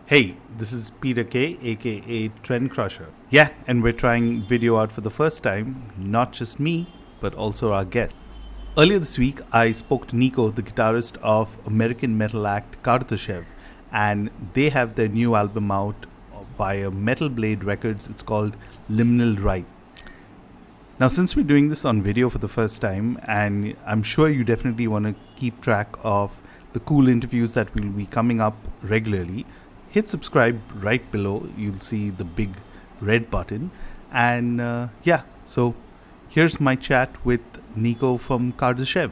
Hey, this is Peter K, aka Trendcrusher. Yeah, and we're trying video out for the first time, not just me, but also our guest. Earlier this week, I spoke to Nico, the guitarist of American metal act Kardashev, and they have their new album out via Metal Blade Records. It's called Liminal Rite. Now, since we're doing this on video for the first time, and I'm sure you definitely want to keep track of the cool interviews that will be coming up regularly, hit subscribe right below. You'll see the big red button. And so here's my chat with Nico from Kardashev.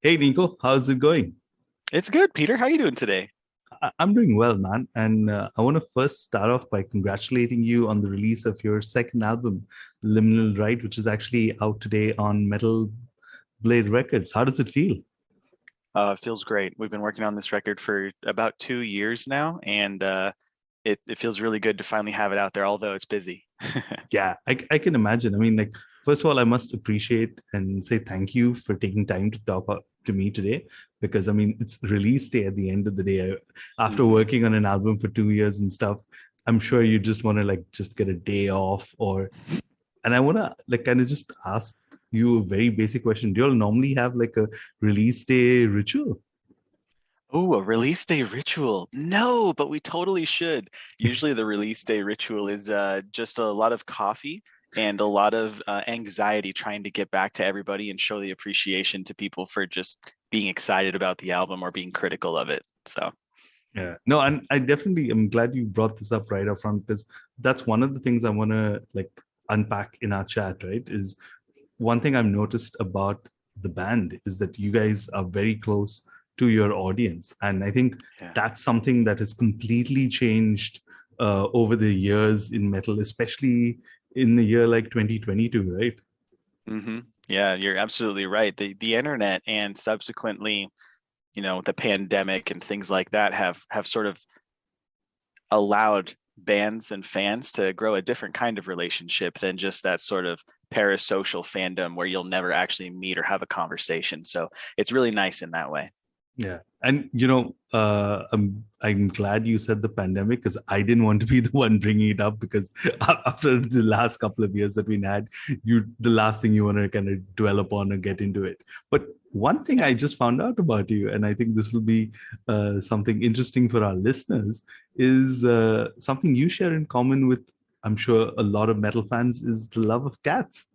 Hey, Nico, how's it going? It's good, Peter. How are you doing today? I'm doing well, man. And I want to first start off by congratulating you on the release of your second album, Liminal Rite, which is actually out today on Metal Blade Records. How does it feel? It feels great. We've been working on this record for about 2 years now, and it feels really good to finally have it out there, although it's busy. Yeah, I can imagine. I mean, like, first of all, I must appreciate and say thank you for taking time to talk to me today because, I mean, it's release day at the end of the day. After Mhm. working on an album for 2 years and stuff, I'm sure you just want to, like, just get a day off and I want to, like, kind of just ask you a very basic question. Do you all normally have, like, a release day ritual? Oh, a release day ritual. No, but we totally should. Usually the release day ritual is just a lot of coffee and a lot of anxiety trying to get back to everybody and show the appreciation to people for just being excited about the album or being critical of it. So, Yeah. No, and I definitely am glad you brought this up right up front because that's one of the things I want to like unpack in our chat, right? Is one thing I've noticed about the band is that you guys are very close to your audience. And I think yeah. that's something that has completely changed over the years in metal, especially in a year like 2022, right? hmm Yeah, you're absolutely right. The internet and subsequently, the pandemic and things like that have sort of allowed bands and fans to grow a different kind of relationship than just that sort of parasocial fandom where you'll never actually meet or have a conversation. So it's really nice in that way. Yeah. And I'm glad you said the pandemic because I didn't want to be the one bringing it up because after the last couple of years that we had, the last thing you want to kind of dwell upon or get into it. But one thing Yeah. I just found out about you, and I think this will be something interesting for our listeners, is something you share in common with, I'm sure, a lot of metal fans is the love of cats.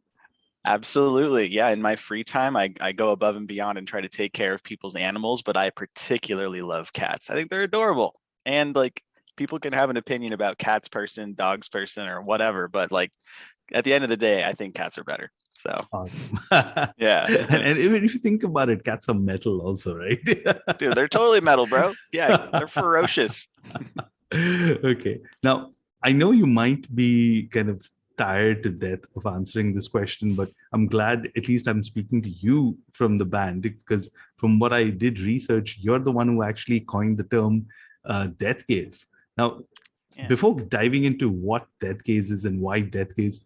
Absolutely. Yeah. In my free time, I go above and beyond and try to take care of people's animals, but I particularly love cats. I think they're adorable. And like people can have an opinion about cats person, dogs person, or whatever, but like at the end of the day, I think cats are better. So Awesome. yeah. And even if you think about it, cats are metal also, right? Dude, they're totally metal, bro. Yeah, they're ferocious. Okay. Now, I know you might be kind of tired to death of answering this question, but I'm glad at least I'm speaking to you from the band because from what I did research, you're the one who actually coined the term death gaze. Now, Yeah. before diving into what death gaze is and why death gaze,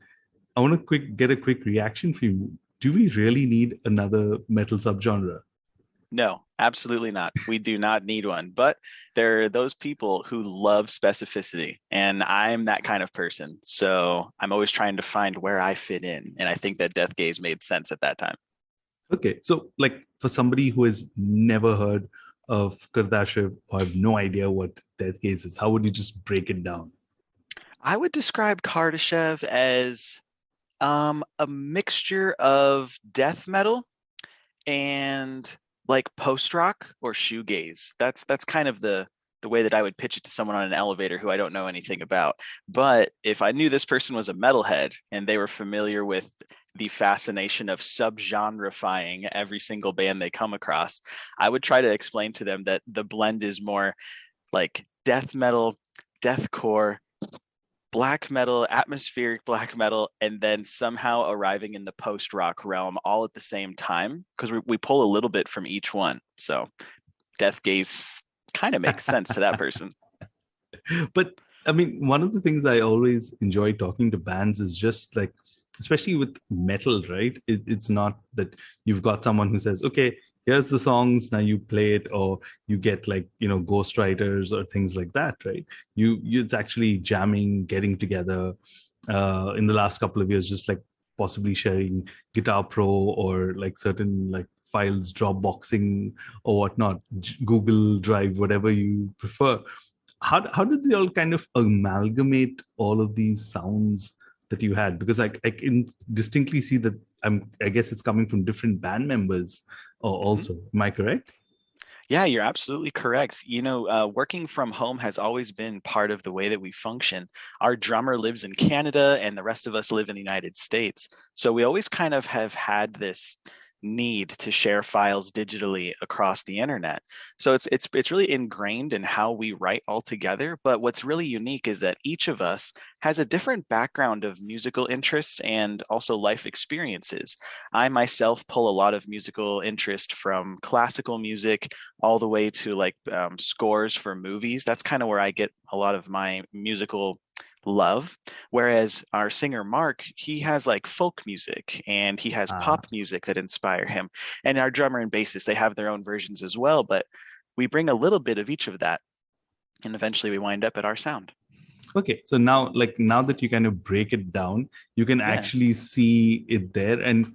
I want to get a quick reaction from you. Do we really need another metal subgenre? No, absolutely not. We do not need one. But there are those people who love specificity, and I'm that kind of person. So I'm always trying to find where I fit in. And I think that Death Gaze made sense at that time. Okay, so like for somebody who has never heard of Kardashev or have no idea what death gaze is, how would you just break it down? I would describe Kardashev as a mixture of death metal and like post rock or shoegaze. That's kind of the way that I would pitch it to someone on an elevator who I don't know anything about. But if I knew this person was a metalhead and they were familiar with the fascination of subgenrifying every single band they come across, I would try to explain to them that the blend is more like death metal, deathcore, black metal, atmospheric black metal, and then somehow arriving in the post rock realm all at the same time because we pull a little bit from each one. So Death Gaze kind of makes sense to that person. But I mean, one of the things I always enjoy talking to bands is just like, especially with metal, right? It's not that you've got someone who says, okay, here's the songs, now you play it, or you get like, ghostwriters or things like that, right? It's actually jamming, getting together. In the last couple of years, just like possibly sharing Guitar Pro or like certain like files, Dropboxing or whatnot, Google Drive, whatever you prefer. How did they all kind of amalgamate all of these sounds that you had? Because I can distinctly see that I guess it's coming from different band members Mhm. also. Am I correct? Yeah, you're absolutely correct. Working from home has always been part of the way that we function. Our drummer lives in Canada, and the rest of us live in the United States. So we always kind of have had this need to share files digitally across the internet. So it's really ingrained in how we write all together. But what's really unique is that each of us has a different background of musical interests and also life experiences. I myself pull a lot of musical interest from classical music all the way to like scores for movies. That's kind of where I get a lot of my musical love. Whereas our singer Mark, he has like folk music and he has Ah, pop music that inspire him. And our drummer and bassist, they have their own versions as well, but we bring a little bit of each of that and eventually we wind up at our sound. okay. So now that you kind of break it down, you can Yeah. actually see it there. And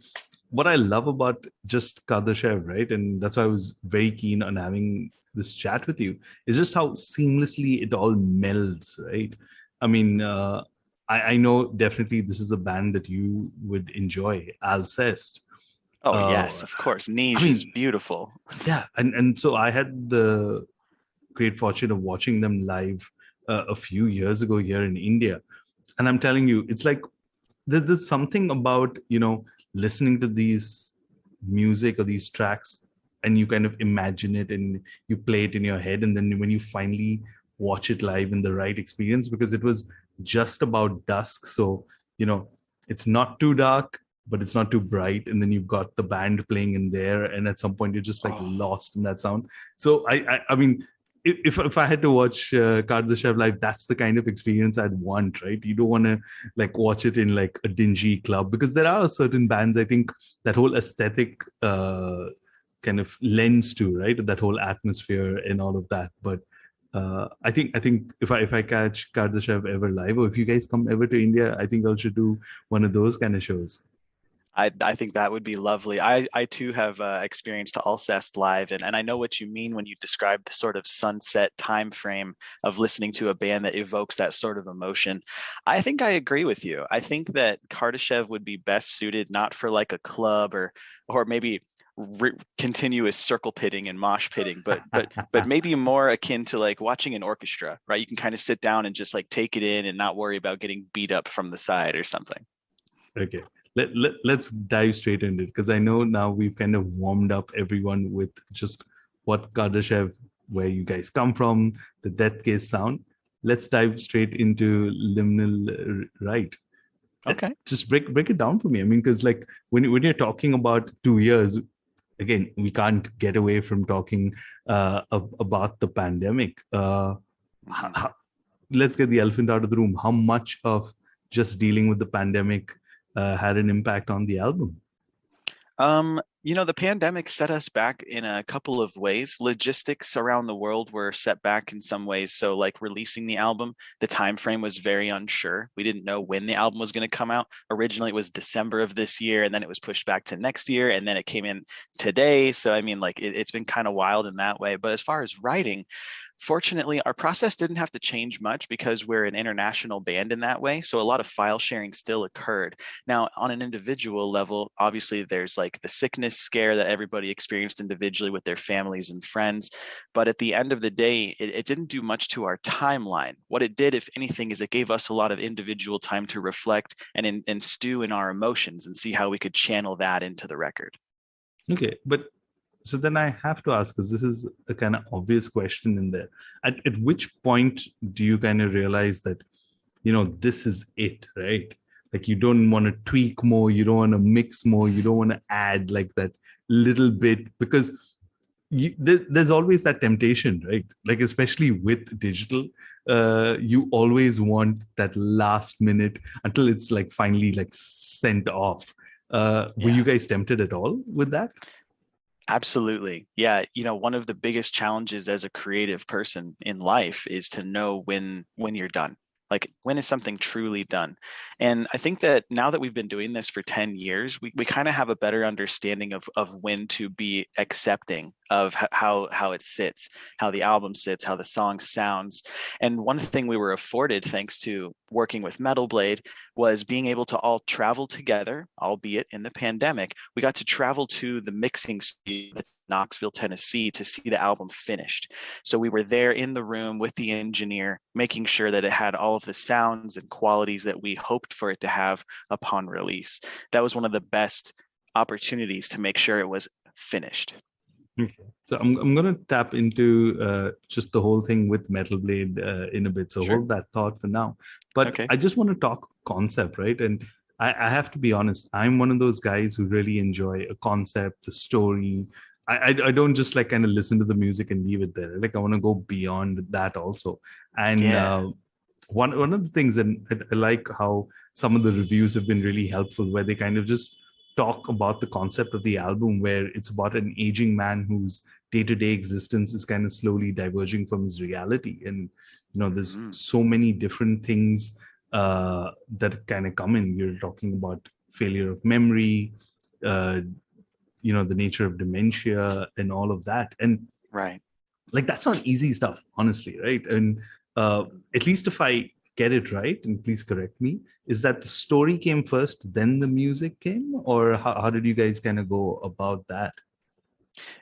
what I love about just Kardashev, right? And that's why I was very keen on having this chat with you, is just how seamlessly it all melds, right? I mean, I know definitely this is a band that you would enjoy, Alcest. Oh, yes, Uh, of course. I Niche is mean, beautiful. yeah, and so I had the great fortune of watching them live a few years ago here in India, and I'm telling you, it's like there's something about listening to these music or these tracks, and you kind of imagine it and you play it in your head, and then when you finally watch it live in the right experience, because it was just about dusk, so you know it's not too dark but it's not too bright, and then you've got the band playing in there, and at some point you're just like Oh, lost in that sound. So I mean, if I had to watch Kardashev live, that's the kind of experience I'd want, right? You don't want to like watch it in like a dingy club, because there are certain bands, I think, that whole aesthetic kind of lends to, right, that whole atmosphere and all of that. But I think if I catch Kardashev ever live, or if you guys come ever to India, I think I should do one of those kind of shows. I think that would be lovely. I too have experienced Alcest live, and I know what you mean when you describe the sort of sunset time frame of listening to a band that evokes that sort of emotion. I think I agree with you. I think that Kardashev would be best suited not for like a club or maybe continuous circle pitting and mosh pitting, but maybe more akin to like watching an orchestra, right? You can kind of sit down and just like take it in and not worry about getting beat up from the side or something. Okay. Let's dive straight into it, because I know now we've kind of warmed up everyone with just what Kardashev, where you guys come from, the death case sound. Let's dive straight into Liminal Rite. Okay. Just break it down for me. I mean, because like when you're talking about 2 years, again, we can't get away from talking about the pandemic. Mhm. Let's get the elephant out of the room. How much of just dealing with the pandemic had an impact on the album? The pandemic set us back in a couple of ways. Logistics around the world were set back in some ways. So, like releasing the album, the time frame was very unsure. We didn't know when the album was going to come out. Originally, it was December of this year, and then it was pushed back to next year, and then it came in today. So, I mean, like it's been kind of wild in that way. But as far as writing, fortunately, our process didn't have to change much because we're an international band in that way. So a lot of file sharing still occurred. Now, on an individual level, obviously there's like the sickness scare that everybody experienced individually with their families and friends. But at the end of the day, it didn't do much to our timeline. What it did, if anything, is it gave us a lot of individual time to reflect and stew in our emotions and see how we could channel that into the record. Okay, but so then I have to ask, because this is a kind of obvious question in there. At which point do you kind of realize that, this is it, right? Like you don't want to tweak more, you don't want to mix more, you don't want to add like that little bit, because there's always that temptation, right? Like especially with digital, you always want that last minute until it's like finally like sent off. Were Yeah. you guys tempted at all with that? Absolutely. Yeah, one of the biggest challenges as a creative person in life is to know when you're done. Like, when is something truly done? And I think that now that we've been doing this for 10 years, we kind of have a better understanding of when to be accepting of how it sits, how the album sits, how the song sounds. And one thing we were afforded thanks to working with Metal Blade was being able to all travel together, albeit in the pandemic. We got to travel to the mixing studio in Knoxville, Tennessee, to see the album finished. So we were there in the room with the engineer, making sure that it had all of the sounds and qualities that we hoped for it to have upon release. That was one of the best opportunities to make sure it was finished. Okay. So I'm gonna tap into just the whole thing with Metal Blade in a bit. So Sure. hold that thought for now. But Okay. I just want to talk concept, right? And I have to be honest. I'm one of those guys who really enjoy a concept, the story. I don't just like kind of listen to the music and leave it there. Like I want to go beyond that also. And Yeah. one of the things, and I like how some of the reviews have been really helpful, where they kind of just talk about the concept of the album, where it's about an aging man whose day-to-day existence is kind of slowly diverging from his reality. And there's Mhm. so many different things that kind of come in. You're talking about failure of memory, uh, the nature of dementia and all of that. And Right. like that's not easy stuff, honestly, right? And Mhm. at least if I get it right, and please correct me, is that the story came first, then the music came, or how did you guys kind of go about that?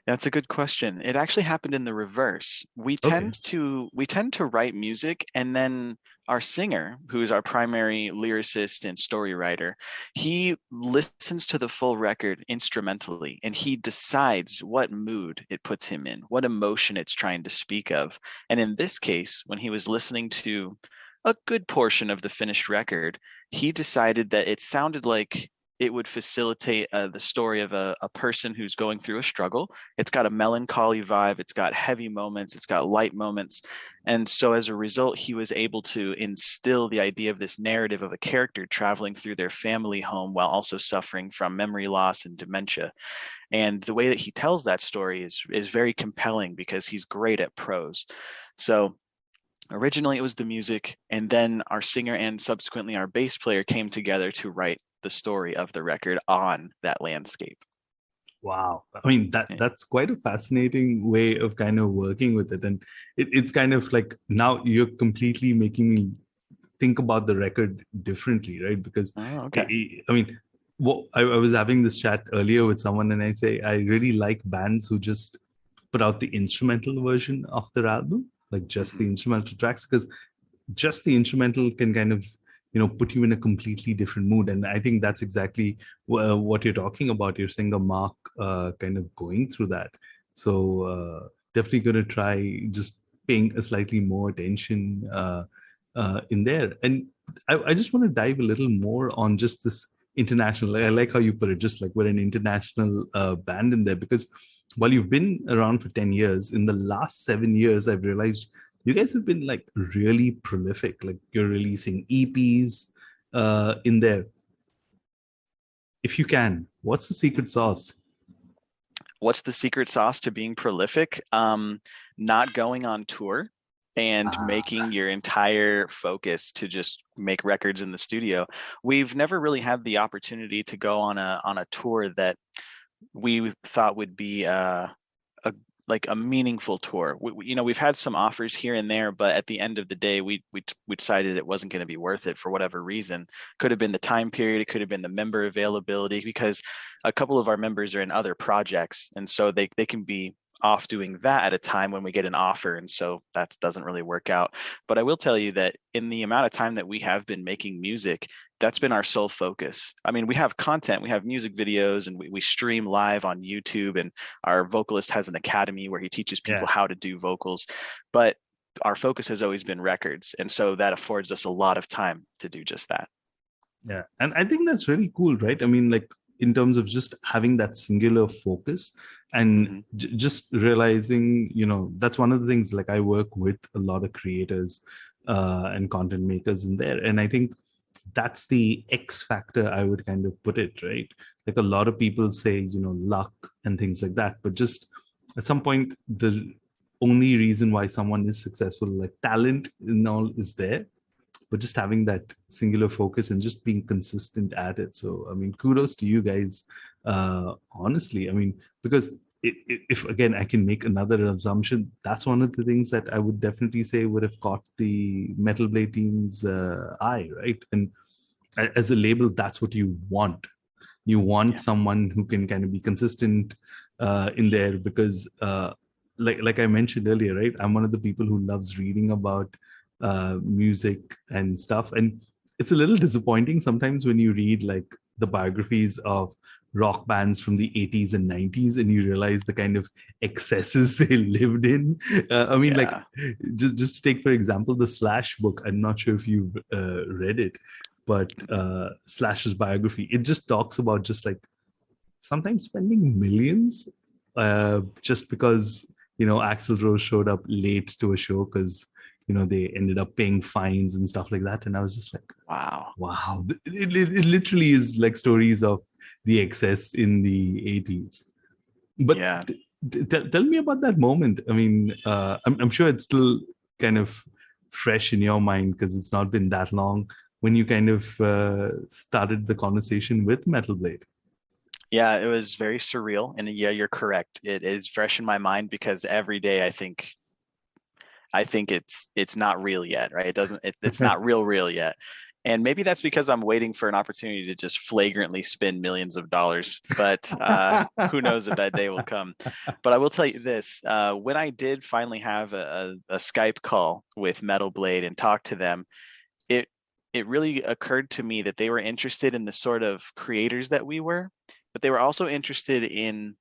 That's a good question. It actually happened in the reverse. We Okay. tend to we tend to write music, and then our singer, who's our primary lyricist and story writer, he listens to the full record instrumentally, and he decides what mood it puts him in, what emotion it's trying to speak of. And in this case, when he was listening to a good portion of the finished record, he decided that it sounded like it would facilitate the story of a person who's going through a struggle. It's got a melancholy vibe, it's got heavy moments, it's got light moments. And so as a result, he was able to instill the idea of this narrative of a character traveling through their family home while also suffering from memory loss and dementia. And the way that he tells that story is very compelling because he's great at prose. So originally it was the music, and then our singer and subsequently our bass player came together to write the story of the record on that landscape. Wow. I mean, that Yeah. that's quite a fascinating way of kind of working with it. And it's kind of like now you're completely making me think about the record differently, right? Because Oh, okay. I mean, I was having this chat earlier with someone, and I say I really like bands who just put out the instrumental version of their album, like just the Mm-hmm. instrumental tracks, because just the instrumental can kind of put you in a completely different mood. And I think that's exactly what you're talking about. You're saying a Mark kind of going through that. So definitely going to try just paying a slightly more attention in there. And I just want to dive a little more on just this international. I like how you put it, just like we're an international band in there, because while you've been around for 10 years, in the last 7 years, I've realized you guys have been like really prolific. Like you're releasing EPs in there. If you can, what's the secret sauce? What's the secret sauce to being prolific? Not going on tour and Ah, making your entire focus to just make records in the studio. We've never really had the opportunity to go on a tour that we thought would be a like a meaningful tour. We've had some offers here and there, but at the end of the day, we decided it wasn't going to be worth it for whatever reason. Could have been the time period, it could have been the member availability, because a couple of our members are in other projects, and so they can be off doing that at a time when we get an offer, and so that doesn't really work out. But I will tell you that in the amount of time that we have been making music, that's been our sole focus. I mean, we have content, we have music videos, and we stream live on YouTube, and our vocalist has an academy where he teaches people yeah, how to do vocals. But our focus has always been records. And so that affords us a lot of time to do just that. yeah. And I think that's really cool, right? I mean, like in terms of just having that singular focus and Mm-hmm. just realizing, that's one of the things. Like I work with a lot of creators and content makers in there. And I think that's the X factor, I would kind of put it, right? Like a lot of people say, luck and things like that, but just at some point, the only reason why someone is successful, like talent and all, is there, but just having that singular focus and just being consistent at it. So, I mean, kudos to you guys. Honestly, I mean, because if again I can make another assumption, that's one of the things that I would definitely say would have caught the Metal Blade team's eye, right? And as a label, that's what you want. You want someone who can kind of be consistent in there, because like I mentioned earlier, right? I'm one of the people who loves reading about music and stuff, and it's a little disappointing sometimes when you read like the biographies of rock bands from the 80s and 90s, and you realize the kind of excesses they lived in. I mean, like, just to take for example the Slash book. I'm not sure if you've read it, but Slash's biography, it just talks about just like sometimes spending millions just because Axl Rose showed up late to a show, because they ended up paying fines and stuff like that. And I was just like, wow, it literally is like stories of the excess in the 80s. But tell me about that moment. I mean, I'm sure it's still kind of fresh in your mind because it's not been that long, when you kind of started the conversation with Metal Blade. Yeah, it was very surreal. And yeah, you're correct. It is fresh in my mind because every day I think it's not real yet, right? It's not real yet. And maybe that's because I'm waiting for an opportunity to just flagrantly spend millions of dollars. But who knows if that day will come. But I will tell you this, when I did finally have a Skype call with Metal Blade and talk to them, it really occurred to me that they were interested in the sort of creators that we were, but they were also interested in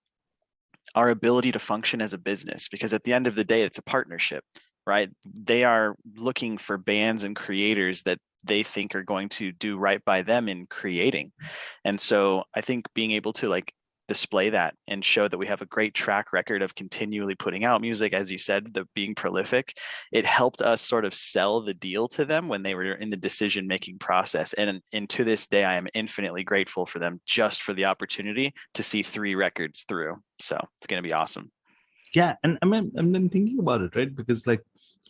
our ability to function as a business, because at the end of the day, it's a partnership, right? They are looking for bands and creators that they think are going to do right by them in creating. And so I think being able to like display that and show that we have a great track record of continually putting out music, as you said, the being prolific, it helped us sort of sell the deal to them when they were in the decision-making process. And to this day, I am infinitely grateful for them just for the opportunity to see 3 records through. So it's going to be awesome. Yeah. And I'm then thinking about it, right? Because like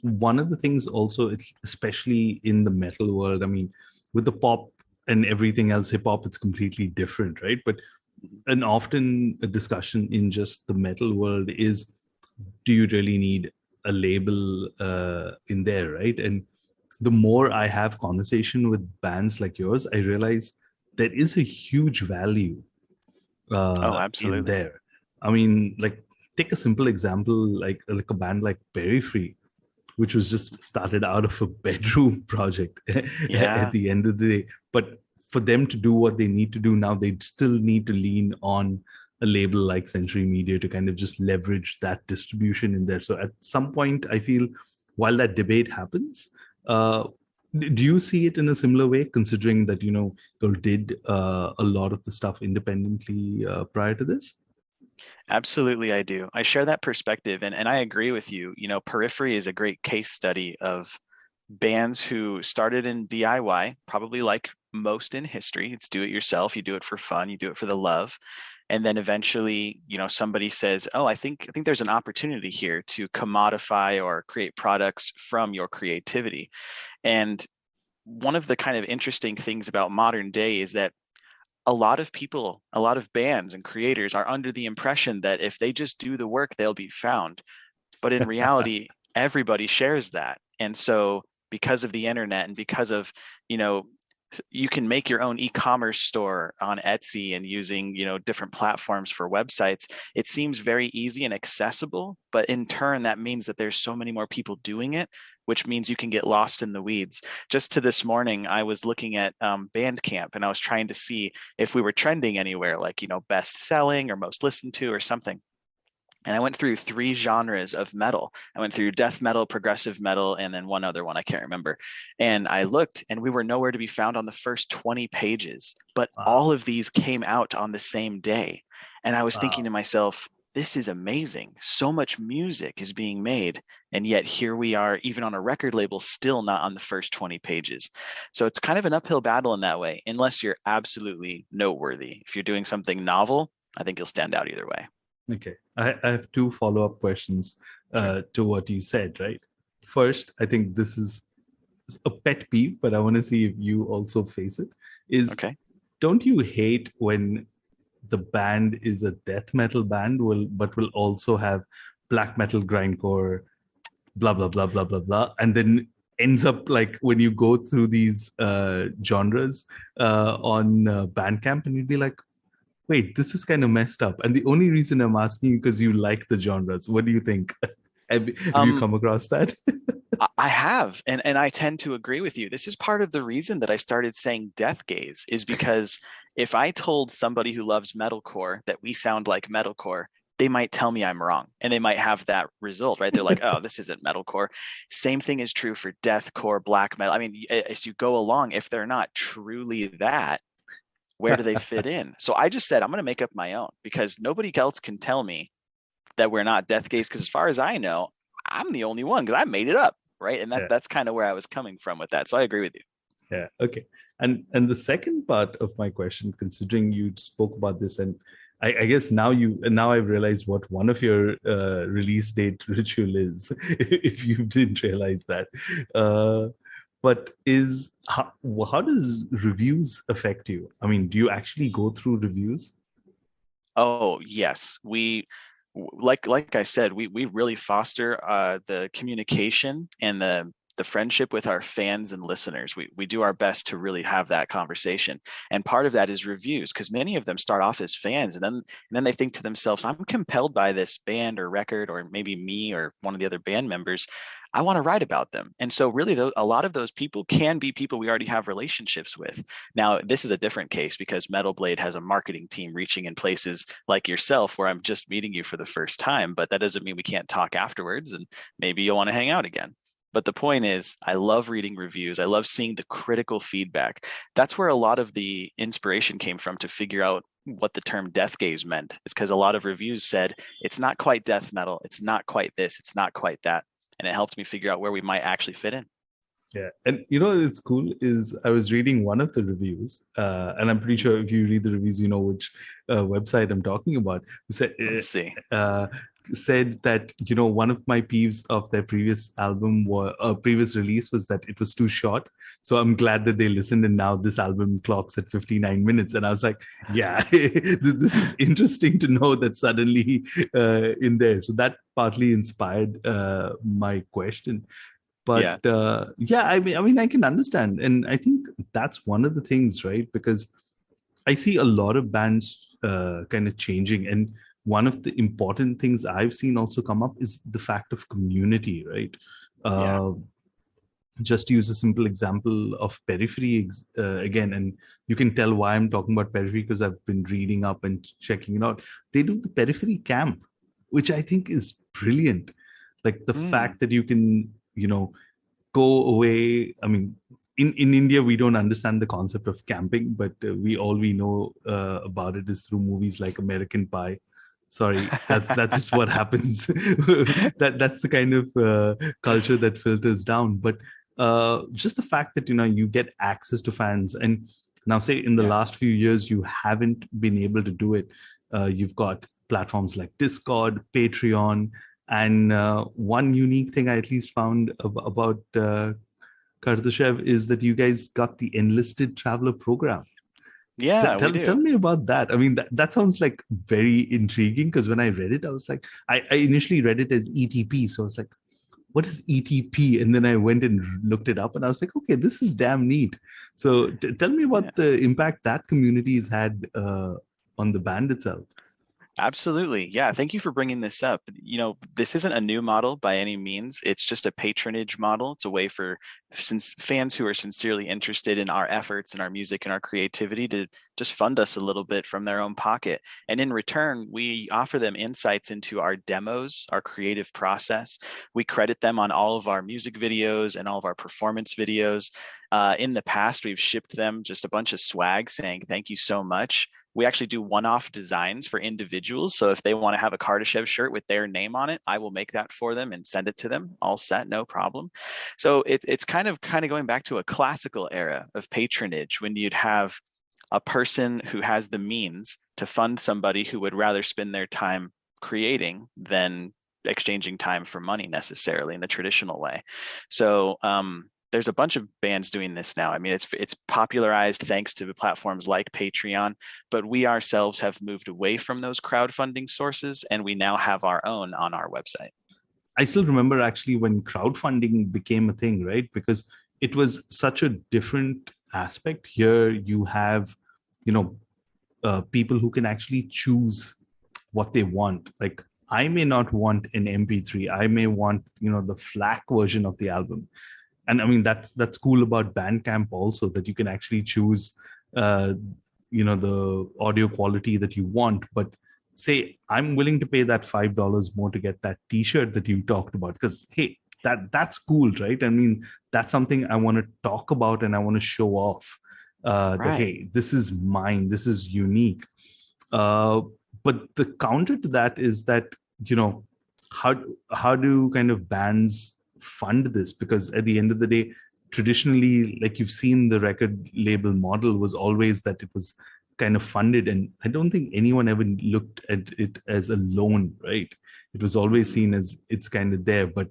one of the things also, especially in the metal world, I mean, with the pop and everything else, hip hop, it's completely different, right? But and often a discussion in just the metal world is, do you really need a label in there, right? And the more I have conversation with bands like yours, I realize there is a huge value in there. I mean, like, take a simple example, like a band like Periphery, which was just started out of a bedroom project at the end of the day. But for them to do what they need to do now, they still need to lean on a label like Century Media to kind of just leverage that distribution in there. So at some point, I feel while that debate happens, do you see it in a similar way, considering that, you did a lot of the stuff independently prior to this? Absolutely, I do. I share that perspective, and I agree with you. Periphery is a great case study of bands who started in DIY, probably like most in history. It's do it yourself. You do it for fun. You do it for the love. And then eventually, somebody says, oh, I think there's an opportunity here to commodify or create products from your creativity. And one of the kind of interesting things about modern day is that a lot of people, a lot of bands and creators are under the impression that if they just do the work, they'll be found. But in reality, everybody shares that. And so because of the internet and because of, you can make your own e-commerce store on Etsy and using, different platforms for websites. It seems very easy and accessible, but in turn, that means that there's so many more people doing it, which means you can get lost in the weeds. Just to this morning, I was looking at Bandcamp and I was trying to see if we were trending anywhere, like, best selling or most listened to or something. And I went through 3 genres of metal. I went through death metal, progressive metal, and then one other one I can't remember. And I looked and we were nowhere to be found on the first 20 pages, but all of these came out on the same day. And I was thinking to myself, this is amazing. So much music is being made. And yet here we are, even on a record label, still not on the first 20 pages. So it's kind of an uphill battle in that way, unless you're absolutely noteworthy. If you're doing something novel, I think you'll stand out either way. Okay. I have two follow-up questions Sure. to what you said, right? First, I think this is a pet peeve, but I want to see if you also face it. Is Okay. don't you hate when the band is a death metal band but will also have black metal grindcore blah blah blah blah blah blah, and then ends up like when you go through these genres on Bandcamp, and you'd be like, wait, this is kind of messed up. And the only reason I'm asking you because you like the genres. What do you think? Have you Um, come across that? I have, and I tend to agree with you. This is part of the reason that I started saying death gaze, is because if I told somebody who loves metalcore that we sound like metalcore, they might tell me I'm wrong, and they might have that result, right? They're like, oh, this isn't metalcore. Same thing is true for deathcore, black metal. I mean, as you go along, if they're not truly that, where do they fit in? So I just said, I'm going to make up my own, because nobody else can tell me that we're not death gaze, because as far as I know, I'm the only one, because I made it up, right? And Yeah. that's kind of where I was coming from with that. So I agree with you. Yeah. Okay. And the second part of my question, considering you spoke about this, and I guess now I've realized what one of your release date ritual is, if you didn't realize that. But is how does reviews affect you? I mean, do you actually go through reviews? Oh, yes. Like I said, we really foster the communication and the friendship with our fans and listeners. We do our best to really have that conversation. And part of that is reviews, because many of them start off as fans, and then they think to themselves, I'm compelled by this band or record, or maybe me or one of the other band members. I want to write about them. And so really a lot of those people can be people we already have relationships with. Now, this is a different case, because Metal Blade has a marketing team reaching in places like yourself, where I'm just meeting you for the first time, but that doesn't mean we can't talk afterwards, and maybe you'll want to hang out again. But the point is, I love reading reviews. I love seeing the critical feedback. That's where a lot of the inspiration came from to figure out what the term death gaze meant, is because a lot of reviews said, it's not quite death metal, it's not quite this, it's not quite that. And it helped me figure out where we might actually fit in. Yeah, and you know it's cool is I was reading one of the reviews, and I'm pretty sure if you read the reviews, you know which website I'm talking about. Said Let's see. said that one of my peeves of their previous album or previous release was that it was too short. So I'm glad that they listened, and now this album clocks at 59 minutes. And I was like, yeah, this is interesting to know that suddenly in there. So that partly inspired my question. Yeah. But yeah, I mean I can understand, and I think that's one of the things, right? Because I see a lot of bands kind of changing, and one of the important things I've seen also come up is the fact of community, right? Yeah. uh, just to use a simple example of Periphery again, and you can tell why I'm talking about Periphery, because I've been reading up and checking it out. They do the Periphery camp, which I think is brilliant. Like the Mm. fact that you can go away. I mean, in India, we don't understand the concept of camping, but we know about it is through movies like American Pie. Sorry, that's just what happens. That's the kind of culture that filters down. But just the fact that you get access to fans, and now say in the Yeah. last few years you haven't been able to do it. You've got platforms like Discord, Patreon, and one unique thing I at least found about Kardashev is that you guys got the Enlisted Traveler program. Yeah, we Tell do. me about that. I mean, that sounds like very intriguing, because when I read it, I was like, I initially read it as ETP. So I was like, what is ETP? And then I went and looked it up, and I was like, okay, this is damn neat. So tell me Yeah. about the impact that community has had on the band itself. Absolutely. Yeah. Thank you for bringing this up. This isn't a new model by any means. It's just a patronage model. It's a way for since fans who are sincerely interested in our efforts and our music and our creativity to just fund us a little bit from their own pocket. And in return, we offer them insights into our demos, our creative process. We credit them on all of our music videos and all of our performance videos. In the past, we've shipped them just a bunch of swag saying, thank you so much. we actually do one-off designs for individuals. So if they want to have a Kardashev shirt with their name on it, I will make that for them and send it to them, all set, no problem. So it's kind of going back to a classical era of patronage, when you'd have a person who has the means to fund somebody who would rather spend their time creating than exchanging time for money necessarily in the traditional way. So there's a bunch of bands doing this now. I mean, it's popularized thanks to platforms like Patreon, but we ourselves have moved away from those crowdfunding sources, and we now have our own on our website. I still remember actually when crowdfunding became a thing, right? Because it was such a different aspect. Here you have, you know, people who can actually choose what they want. Like, I may not want an MP3. I may want, you know, the FLAC version of the album. And I mean, that's cool about Bandcamp also, that you can actually choose, you know, the audio quality that you want. But say, I'm willing to pay that $5 more to get that T-shirt that you talked about, because hey, that's cool, right? I mean, that's something I want to talk about and I want to show off. That Right. hey, this is mine, this is unique. But the counter to that is that, you know, how do kind of bands fund this? Because at the end of the day, traditionally, like you've seen, the record label model was always that it was kind of funded, and I don't think anyone ever looked at it as a loan, right? It was always seen as it's kind of there. But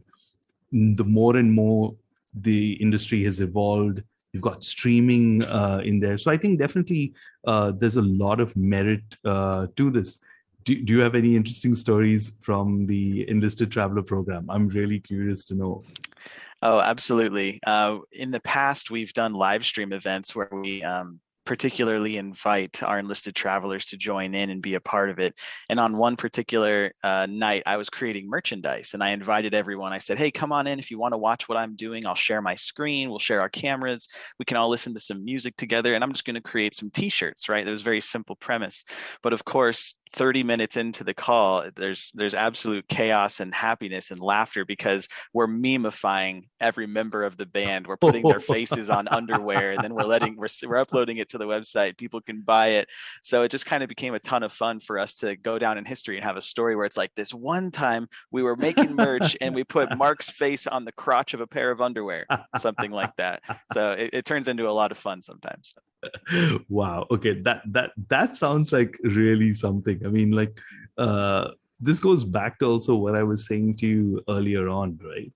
the more and more the industry has evolved, you've got streaming in there. So I think definitely there's a lot of merit to this. Do you have any interesting stories from the Enlisted Traveler program? I'm really curious to know. Oh, absolutely. In the past, we've done live stream events where we particularly invite our enlisted travelers to join in and be a part of it. And on one particular night, I was creating merchandise, and I invited everyone. I said, hey, come on in if you want to watch what I'm doing. I'll share my screen. We'll share our cameras. We can all listen to some music together. And I'm just going to create some t-shirts, right? It was a very simple premise. But of course, 30 minutes into the call, there's absolute chaos and happiness and laughter, because we're memifying every member of the band. We're putting their faces on underwear, and then we're uploading it to the website. People can buy it. So it just kind of became a ton of fun for us to go down in history and have a story where it's like, this one time we were making merch and we put Mark's face on the crotch of a pair of underwear, something like that. So it turns into a lot of fun sometimes. Wow. Okay. That sounds like really something. I mean, like, this goes back to also what I was saying to you earlier on, right?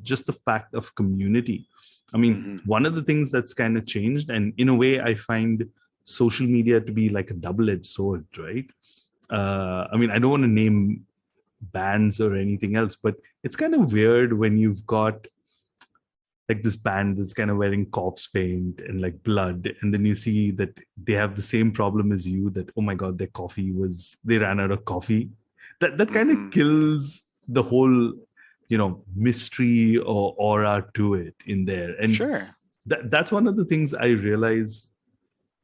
Just the fact of community. I mean, one of the things that's kind of changed, and in a way, I find social media to be like a double-edged sword, right? I mean, I don't want to name bands or anything else, but it's kind of weird when you've got like this band that's kind of wearing corpse paint and like blood, and then you see that they have the same problem as you, that oh my god, they ran out of coffee. That kind of kills the whole, you know, mystery or aura to it in there. And Sure. that's one of the things I realize,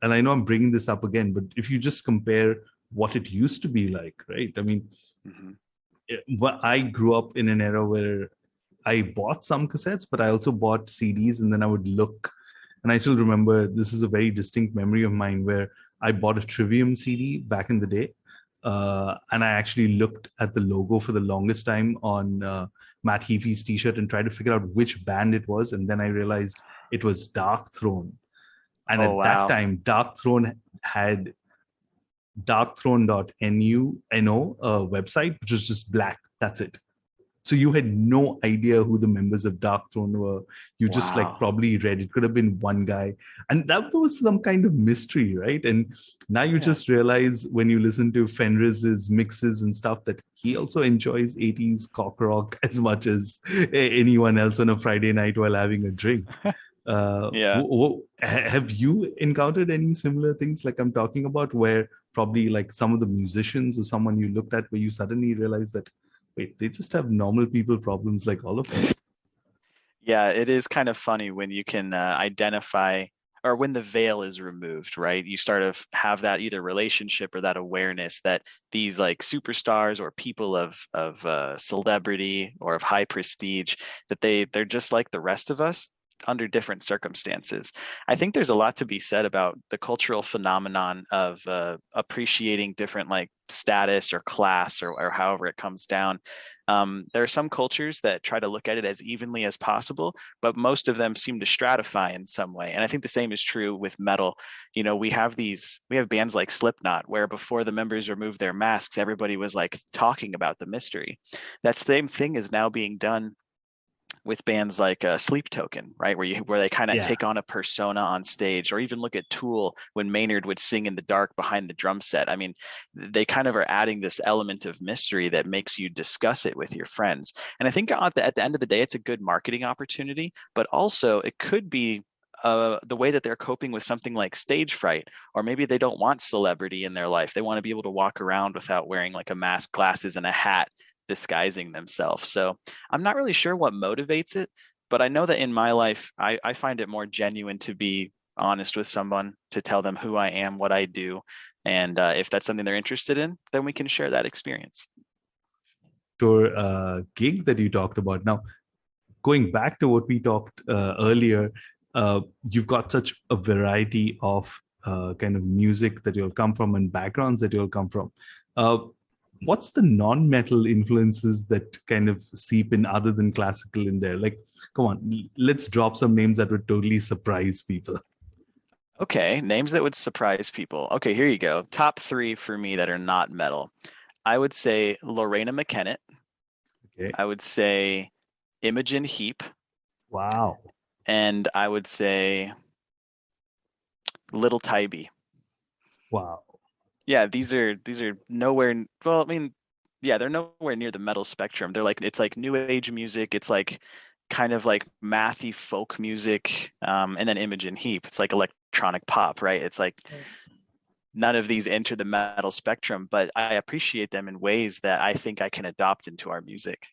and I know I'm bringing this up again, but if you just compare what it used to be like, right? I mean, I grew up in an era where I bought some cassettes, but I also bought CDs, and then I would look. And I still remember, this is a very distinct memory of mine, where I bought a Trivium CD back in the day. And I actually looked at the logo for the longest time on Matt Heafy's t-shirt and tried to figure out which band it was. And then I realized it was Dark Throne. And at that time, Dark Throne had darkthrone.no, a website, which was just black. That's it. So you had no idea who the members of Dark Throne were. You just like probably read, it could have been one guy. And that was some kind of mystery, right? And now you just realize when you listen to Fenriz's mixes and stuff that he also enjoys 80s cock rock as much as anyone else on a Friday night while having a drink. Have you encountered any similar things like I'm talking about, where probably like some of the musicians or someone you looked at where you suddenly realized that, wait, they just have normal people problems like all of us? Yeah, it is kind of funny when you can identify, or when the veil is removed, right? You start to have that either relationship or that awareness that these like superstars or people of celebrity or of high prestige, that they're just like the rest of us. under different circumstances. I think there's a lot to be said about the cultural phenomenon of appreciating different like status or class or however it comes down. There are some cultures that try to look at it as evenly as possible, but most of them seem to stratify in some way. And I think the same is true with metal. You know, we have bands like Slipknot, where before the members removed their masks, everybody was like talking about the mystery. That same thing is now being done with bands like Sleep Token, right, where they kind of Yeah. take on a persona on stage, or even look at Tool when Maynard would sing in the dark behind the drum set. I mean, they kind of are adding this element of mystery that makes you discuss it with your friends. And I think at the end of the day, it's a good marketing opportunity, but also it could be the way that they're coping with something like stage fright, or maybe they don't want celebrity in their life. They want to be able to walk around without wearing like a mask, glasses, and a hat, disguising themselves. So I'm not really sure what motivates it, but I know that in my life, I find it more genuine to be honest with someone, to tell them who I am, what I do. And if that's something they're interested in, then we can share that experience. Your gig that you talked about. Now, going back to what we talked earlier, you've got such a variety of kind of music that you'll come from and backgrounds that you'll come from. What's the non-metal influences that kind of seep in other than classical in there? Like, come on, let's drop some names that would totally surprise people. Okay, names that would surprise people. Okay, here you go. Top three for me that are not metal. I would say Lorena McKennitt. Okay. I would say Imogen Heap. Wow. And I would say Little Tybee. Wow. Yeah, these are nowhere. Well, I mean, yeah, they're nowhere near the metal spectrum. It's like new age music. It's like kind of like mathy folk music. And then Imogen Heap. It's like electronic pop, right? It's like none of these enter the metal spectrum, but I appreciate them in ways that I think I can adopt into our music.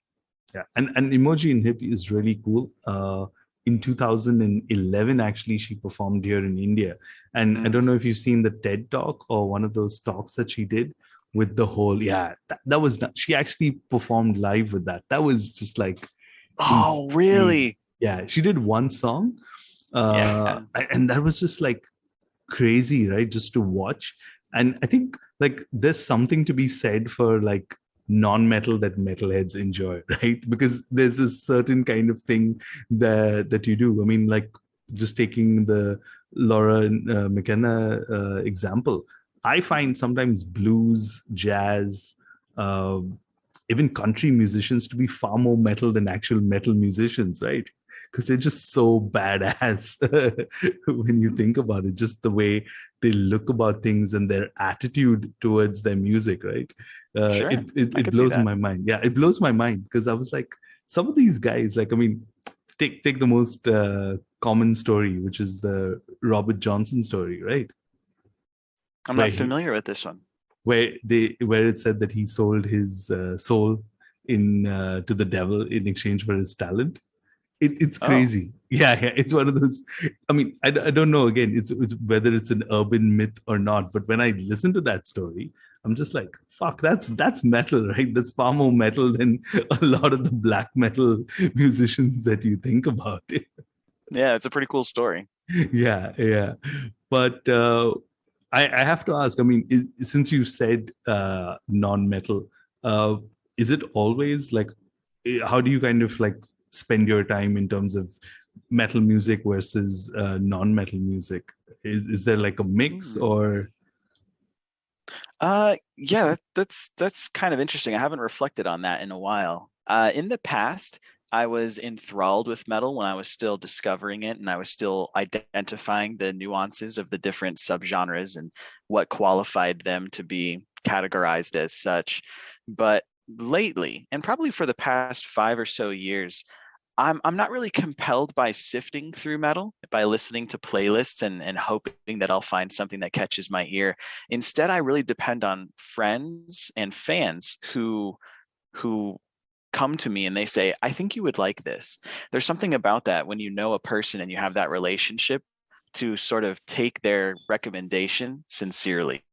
Yeah, and Emoji in Hip is really cool. In 2011, actually, she performed here in India, and I don't Mm. know if you've seen the TED Talk or one of those talks that she did with the whole. Yeah, that was not, she actually performed live with that. That was just like Oh, insane. really? Yeah, she did one song, Yeah. and that was just like crazy, right? Just to watch. And I think like there's something to be said for like non-metal that metalheads enjoy, right? Because there's a certain kind of thing that you do. I mean, like just taking the Laura McKenna example, I Mhm. find sometimes blues, jazz, um, even country musicians to be far more metal than actual metal musicians, right? Because they're just so badass when you think about it, just the way they look about things and their attitude towards their music, right? Sure. I It could see blows that. my mind. Yeah, it blows my mind because I was like, some of these guys, like, I mean, take the most common story, which is the Robert Johnson story, right? I'm Where not he familiar with this one. where it said that he sold his soul in to the devil in exchange for his talent. It's Oh, crazy. Yeah, it's one of those. I mean, I don't know. Again, it's whether it's an urban myth or not. But when I listen to that story, I'm just like, fuck, that's metal, right? That's far more metal than a lot of the black metal musicians that you think about. yeah, it's a pretty cool story. Yeah, yeah. But I have to ask. I mean, since you said non-metal, uh, is it always like? How do you kind of like spend your time in terms of metal music versus non-metal music? Is there like a mix Hmm. or? Yeah, that's kind of interesting. I haven't reflected on that in a while. In the past, I was enthralled with metal when I was still discovering it and I was still identifying the nuances of the different subgenres and what qualified them to be categorized as such. But lately, and probably for the past 5 or so years, I'm not really compelled by sifting through metal, by listening to playlists and hoping that I'll find something that catches my ear. Instead, I really depend on friends and fans who come to me and they say, I think you would like this. There's something about that when you know a person and you have that relationship to sort of take their recommendation sincerely.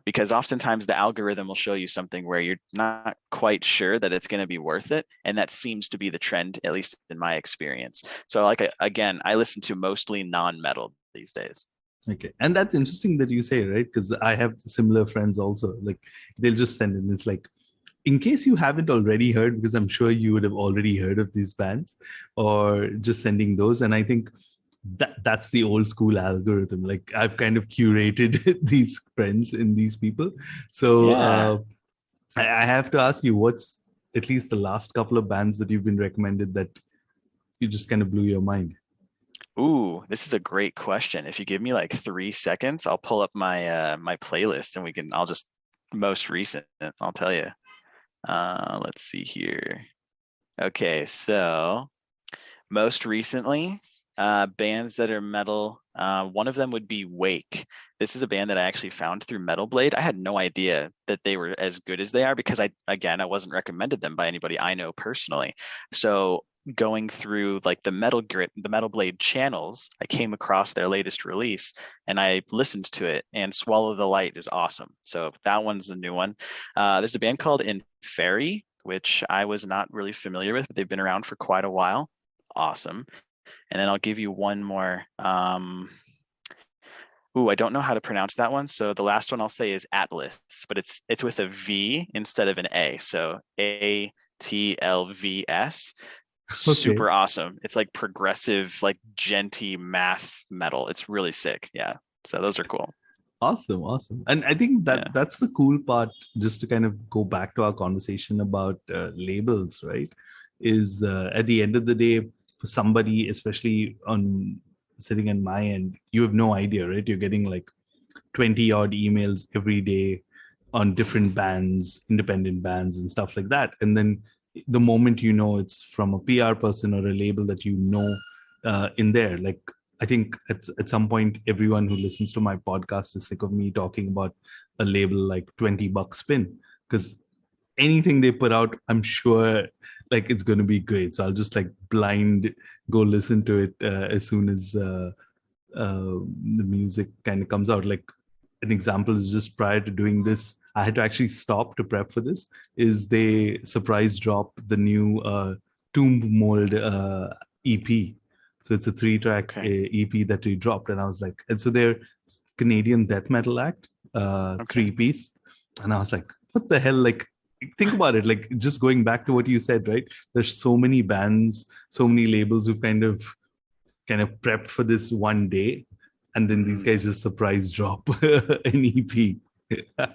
because oftentimes the algorithm will show you something where you're not quite sure that it's going to be worth it. And that seems to be the trend, at least in my experience. So like, again, I listen to mostly non-metal these days. Okay. And that's interesting that you say, right? Because I have similar friends also. Like they'll just send in this like, in case you haven't already heard, because I'm sure you would have already heard of these bands, or just sending those. And I think that's the old school algorithm. Like I've kind of curated these friends in these people. So Yeah. I have to ask you, what's at least the last couple of bands that you've been recommended that you just kind of blew your mind? Ooh, this is a great question. If you give me like 3 seconds, I'll pull up my my playlist and I'll just most recent, I'll tell you. Let's see here. Okay, so most recently, bands that are metal. One of them would be Wake. This is a band that I actually found through Metal Blade. I had no idea that they were as good as they are because I wasn't recommended them by anybody I know personally. So going through like the Metal Blade channels, I came across their latest release and I listened to it, and Swallow the Light is awesome. So that one's the new one. There's a band called Inferi, which I was not really familiar with, but they've been around for quite a while. Awesome. And then I'll give you one more. I don't know how to pronounce that one. So the last one I'll say is Atlas, but it's with a V instead of an A. So ATLVS. Okay. Super awesome. It's like progressive, like genty math metal. It's really sick. Yeah. So those are cool. Awesome. And I think Yeah. that's the cool part, just to kind of go back to our conversation about labels, right? Is at the end of the day, for somebody, especially on sitting on my end, you have no idea, right? You're getting like 20 odd emails every day on different bands, independent bands and stuff like that. And then the moment you know it's from a PR person or a label that you know in there, like I think at some point, everyone who listens to my podcast is sick of me talking about a label like $20 spin, because anything they put out, I'm sure like it's going to be great. So I'll just like blind go listen to it as soon as the music kind of comes out. Like an example is just prior to doing this, I had to actually stop to prep for this. Is they surprise drop the new Tomb Mold EP. So it's a 3-track EP that we dropped, and I was like, and so they're Canadian death metal act, 3-piece, and I was like, what the hell? Like, think about it. Like, just going back to what you said, right? There's so many bands, so many labels who've kind of prepped for this one day, and then these guys just surprise drop an EP.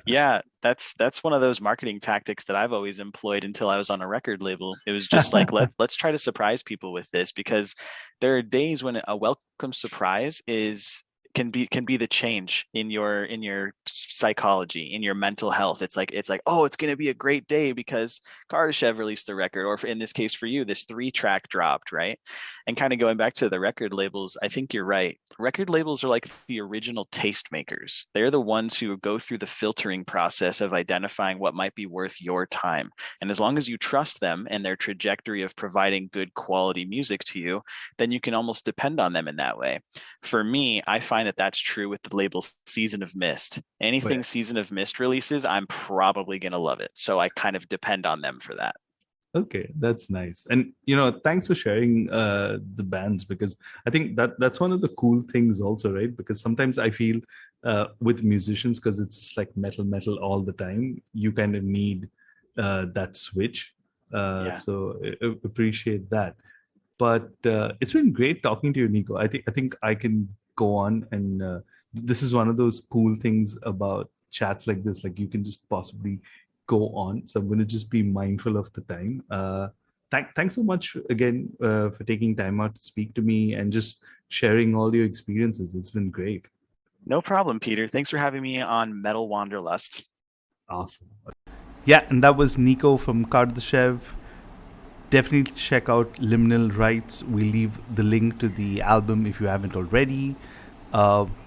Yeah, that's one of those marketing tactics that I've always employed until I was on a record label. It was just like let's try to surprise people with this, because there are days when a welcome surprise can be the change in your psychology, in your mental health. It's like, oh, it's going to be a great day because Kardashev released a record, or in this case for you, this 3-track dropped, right? And kind of going back to the record labels, I think you're right. Record labels are like the original tastemakers. They're the ones who go through the filtering process of identifying what might be worth your time. And as long as you trust them and their trajectory of providing good quality music to you, then you can almost depend on them in that way. For me, I find that that's true with the label Season of Mist. Anything Season of Mist releases, I'm probably going to love it. So I kind of depend on them for that. Okay, that's nice. And thanks for sharing the bands, because I think that's one of the cool things also, right? Because sometimes I feel with musicians, because it's like metal all the time, you kind of need that switch. So I appreciate that. But it's been great talking to you, Nico. I think I can go on, and this is one of those cool things about chats like this. Like you can just possibly go on. So I'm going to just be mindful of the time. Thanks so much again for taking time out to speak to me and just sharing all your experiences. It's been great. No problem, Peter. Thanks for having me on Metal Wanderlust. Awesome. Yeah, and that was Nico from Kardashev. Definitely check out Liminal Rites. We'll leave the link to the album if you haven't already.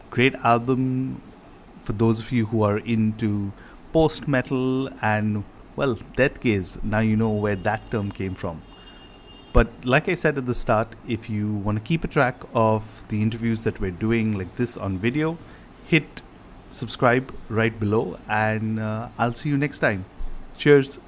Great album for those of you who are into post-metal and, well, death gaze. Now you know where that term came from. But like I said at the start, if you want to keep a track of the interviews that we're doing like this on video, hit subscribe right below, and I'll see you next time. Cheers.